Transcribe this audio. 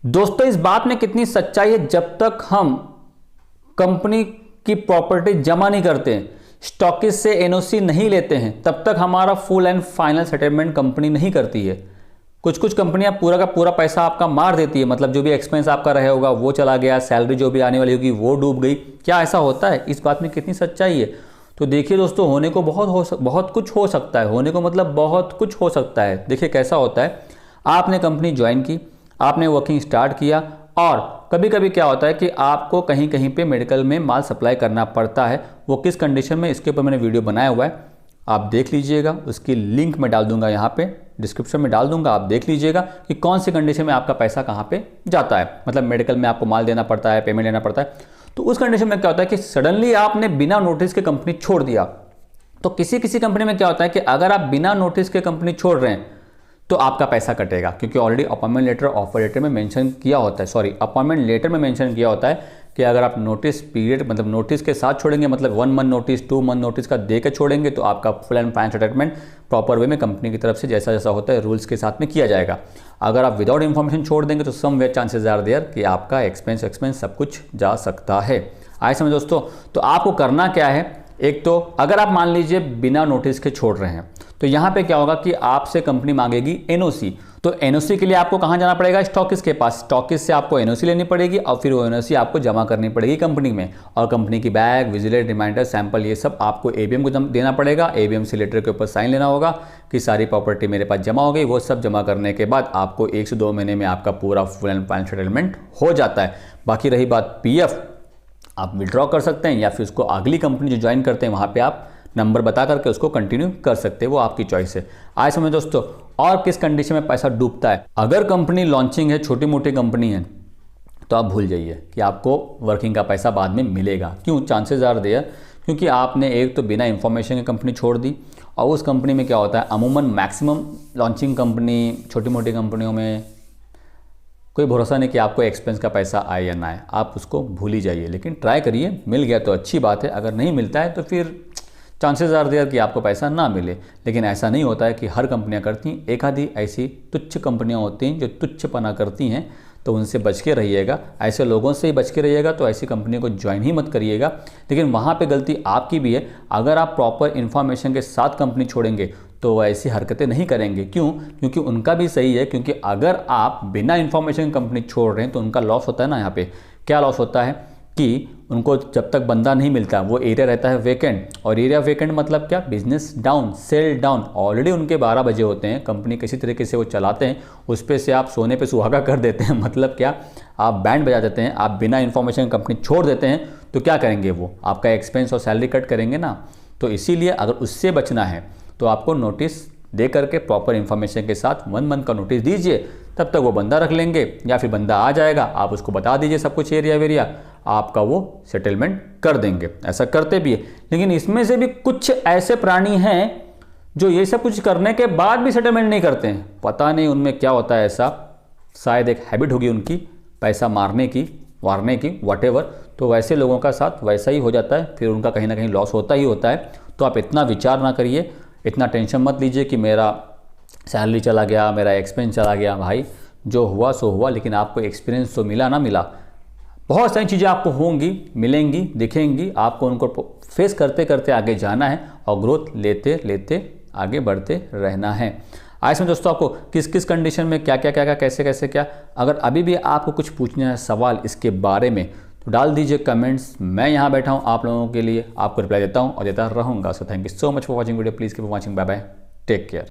दोस्तों इस बात में कितनी सच्चाई है, जब तक हम कंपनी की प्रॉपर्टी जमा नहीं करते हैं, स्टॉकिस्ट से एनओसी नहीं लेते हैं, तब तक हमारा full and final settlement company नहीं करती है। कुछ कुछ कंपनियां पूरा का पूरा पैसा आपका मार देती है, मतलब जो भी एक्सपेंस आपका रहा होगा वो चला गया, सैलरी जो भी आने वाली होगी वो डूब गई। क्या ऐसा होता है? इस बात में कितनी सच्चाई है? तो देखिए दोस्तों, होने को बहुत कुछ हो सकता है, होने को मतलब बहुत कुछ हो सकता है। देखिए कैसा होता है, आपने कंपनी ज्वाइन की, आपने वर्किंग स्टार्ट किया, और कभी कभी क्या होता है कि आपको कहीं कहीं पे मेडिकल में माल सप्लाई करना पड़ता है। वो किस कंडीशन में, इसके ऊपर मैंने वीडियो बनाया हुआ है, आप देख लीजिएगा। उसकी लिंक मैं डाल दूंगा यहाँ पे डिस्क्रिप्शन में डाल दूंगा, आप देख लीजिएगा कि कौन सी कंडीशन में आपका पैसा कहाँ पे जाता है। मतलब मेडिकल में आपको माल देना पड़ता है, पेमेंट लेना पड़ता है। तो उस कंडीशन में क्या होता है कि सडनली आपने बिना नोटिस के कंपनी छोड़ दिया। तो किसी किसी कंपनी में क्या होता है कि अगर आप बिना नोटिस के कंपनी छोड़ रहे हैं तो आपका पैसा कटेगा, क्योंकि already appointment letter offer letter में मेंशन किया होता है, अपॉइंटमेंट लेटर में मेंशन किया होता है कि अगर आप नोटिस पीरियड मतलब नोटिस के साथ छोड़ेंगे, मतलब 1 मंथ नोटिस 2 मंथ नोटिस का दे के छोड़ेंगे, तो आपका full and final settlement proper way में कंपनी की तरफ से जैसा जैसा होता है रूल्स के साथ में किया जाएगा। अगर आप विदाउट इन्फॉर्मेशन छोड़ देंगे तो सम वे चांसेस आर देयर कि आपका एक्सपेंस सब कुछ जा सकता है। आए समझ दोस्तों, तो आपको करना क्या है, एक तो अगर आप मान लीजिए बिना नोटिस के छोड़ रहे हैं तो यहाँ पे क्या होगा कि आपसे कंपनी मांगेगी एनओसी। तो एनओसी के लिए आपको कहाँ जाना पड़ेगा? स्टॉकिस्ट के पास। स्टॉकिस्ट से आपको एनओसी लेनी पड़ेगी और फिर वो एनओसी आपको जमा करनी पड़ेगी कंपनी में, और कंपनी की बैग, विजिलेट, रिमाइंडर, सैंपल, ये सब आपको एबीएम को देना पड़ेगा। एबीएम से लेटर के ऊपर साइन लेना होगा कि सारी प्रॉपर्टी मेरे पास जमा हो गई। वो सब जमा करने के बाद आपको 1 से 2 महीने में आपका पूरा फुल एंड फाइनल सेटलमेंट हो जाता है। बाकी रही बात पीएफ, आप विड्रॉ कर सकते हैं या फिर उसको अगली कंपनी जो ज्वाइन करते हैं वहाँ पे आप नंबर बता करके उसको कंटिन्यू कर सकते हैं, वो आपकी चॉइस है। आए समझ दोस्तों, और किस कंडीशन में पैसा डूबता है? अगर कंपनी लॉन्चिंग है, छोटी मोटी कंपनी है, तो आप भूल जाइए कि आपको वर्किंग का पैसा बाद में मिलेगा। क्यों? चांसेस आर देयर, क्योंकि आपने एक तो बिना इंफॉर्मेशन की कंपनी छोड़ दी, और उस कंपनी में क्या होता है, अमूमन मैक्सिमम लॉन्चिंग कंपनी, छोटी मोटी कंपनियों में कोई भरोसा नहीं कि आपको एक्सपेंस का पैसा आए या ना आए, आप उसको भूल ही जाइए। लेकिन ट्राई करिए, मिल गया तो अच्छी बात है, अगर नहीं मिलता है तो फिर चांसेस आर देयर कि आपको पैसा ना मिले। लेकिन ऐसा नहीं होता है कि हर कंपनियां करती हैं, एक आधी ऐसी तुच्छ कंपनियां होती हैं जो तुच्छपना करती हैं, तो उनसे बच के रहिएगा। ऐसे लोगों से ही बच के रहिएगा, तो ऐसी कंपनी को ज्वाइन ही मत करिएगा। लेकिन वहाँ पे गलती आपकी भी है, अगर आप प्रॉपर इन्फॉर्मेशन के साथ कंपनी छोड़ेंगे तो वो ऐसी हरकतें नहीं करेंगे। क्यों? क्योंकि उनका भी सही है, क्योंकि अगर आप बिना इन्फॉर्मेशन कंपनी छोड़ रहे हैं तो उनका लॉस होता है ना। यहाँ पे क्या लॉस होता है कि उनको जब तक बंदा नहीं मिलता वो एरिया रहता है वेकेंट, और एरिया वेकेंट मतलब क्या? Business down, sale down. Already उनके 12 बजे होते हैं, कंपनी किसी तरीके से वो चलाते हैं, उस पर से आप सोने पे सुहागा कर देते हैं। मतलब क्या? आप बैंड बजा देते हैं, आप बिना इन्फॉर्मेशन कंपनी छोड़ देते हैं, तो क्या करेंगे? वो आपका एक्सपेंस और सैलरी कट करेंगे ना। तो इसीलिए अगर उससे बचना है तो आपको नोटिस दे करके प्रॉपर इन्फॉर्मेशन के साथ 1 मंथ का नोटिस दीजिए, तब तक वो बंदा रख लेंगे, या फिर बंदा आ जाएगा, आप उसको बता दीजिए सब कुछ एरिया वेरिया, आपका वो सेटलमेंट कर देंगे। ऐसा करते भी है। लेकिन इसमें से भी कुछ ऐसे प्राणी हैं जो ये सब कुछ करने के बाद भी सेटलमेंट नहीं करते हैं। पता नहीं उनमें क्या होता है, ऐसा शायद एक हैबिट होगी उनकी पैसा मारने की, वारने की, व्हाटएवर। तो वैसे लोगों का साथ वैसा ही हो जाता है, फिर उनका कहीं ना कहीं लॉस होता ही होता है। तो आप इतना विचार ना करिए, इतना टेंशन मत लीजिए कि मेरा सैलरी चला गया, मेरा एक्सपेंस चला गया। भाई जो हुआ सो हुआ, लेकिन आपको एक्सपीरियंस तो मिला ना मिला। बहुत सारी चीज़ें आपको होंगी, मिलेंगी, दिखेंगी, आपको उनको फेस करते करते आगे जाना है और ग्रोथ लेते लेते आगे बढ़ते रहना है। आज में दोस्तों आपको किस किस कंडीशन में क्या क्या क्या क्या कैसे कैसे क्या, अगर अभी भी आपको कुछ पूछना है सवाल इसके बारे में तो डाल दीजिए कमेंट्स। मैं यहाँ बैठा हूँ आप लोगों के लिए, आपको रिप्लाई देता हूँ और देता रहूँगा। So thank you so much for watching video. Please keep watching. Bye bye, take care.